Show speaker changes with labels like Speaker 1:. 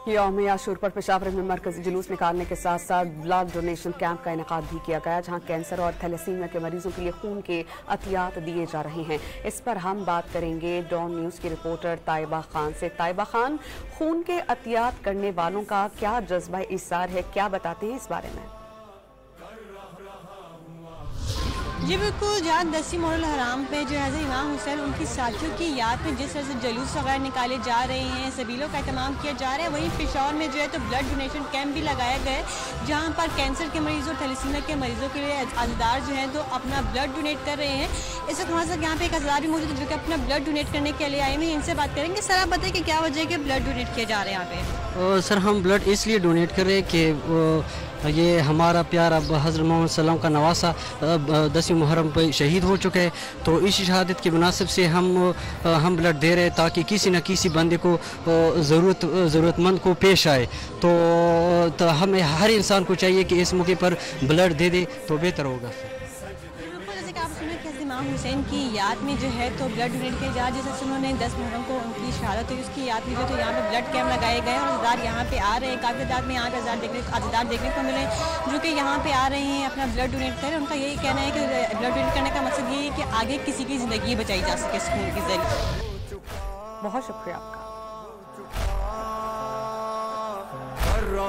Speaker 1: यौम आशूर पर पेशावर में मरकजी जुलूस निकालने के साथ साथ ब्लड डोनेशन कैंप का इनेकाद भी किया गया, जहां कैंसर और थैलेसीमिया के मरीजों के लिए खून के अतियात दिए जा रहे हैं। इस पर हम बात करेंगे डॉन न्यूज़ की रिपोर्टर ताइबा खान से। ताइबा खान, खून के अतियात करने वालों का क्या जज्बा इसार है, क्या बताते हैं इस बारे में?
Speaker 2: जी बिल्कुल, जहाँ 10 मुहर्रम हराम पे जो है इमाम हुसैन उनकी साथियों की याद में जिस तरह से जुलूस वगैरह निकाले जा रहे हैं, सबीलों का एहतमाम किया जा रहा है, वहीं पेशावर में जो है तो ब्लड डोनेशन कैंप भी लगाया गया है, जहाँ पर कैंसर के मरीजों और थैलेसीमिया के मरीजों के लिए अज़ादार जो है तो अपना ब्लड डोनेट कर रहे हैं। इस वक्त हमारे साथ यहाँ पे एक अज़ादार भी मौजूद है जो कि अपना ब्लड डोनेट करने के लिए आए हैं। इनसे बात करेंगे। सर, आप बताइए कि क्या वजह है कि ब्लड डोनेट किया जा रहा है यहाँ पे?
Speaker 3: सर, हम ब्लड इसलिए डोनेट कर रहे हैं कि ये हमारा प्यारा हज़रत मोहम्मद सल्लल्लाहु अलैहि वसल्लम का नवासा 10 मुहर्रम पे शहीद हो चुका है, तो इस शहादत के मुनासिब से हम ब्लड दे रहे हैं ताकि किसी न किसी बंदे को ज़रूरतमंद को पेश आए। तो हमें हर इंसान को चाहिए कि इस मौके पर ब्लड दे दे तो बेहतर होगा।
Speaker 2: इमाम हुसैन की याद में जो है तो ब्लड डोनेट किया जा, जैसे उन्होंने 10 मुहर्रम को उनकी शहादत हुई, उसकी याद में जो तो यहाँ पे ब्लड कैंप लगाए गए और अज़ादार यहाँ पे आ रहे हैं। काफ़ी तादाद में यहाँ पे अज़ादार देखने को मिले जो कि यहाँ पे आ रहे हैं, अपना ब्लड डोनेट करें। उनका यही कहना है कि ब्लड डोनेट करने का मकसद ये है कि आगे किसी की ज़िंदगी बचाई जा सके खून के जरिए।
Speaker 1: बहुत शुक्रिया आपका।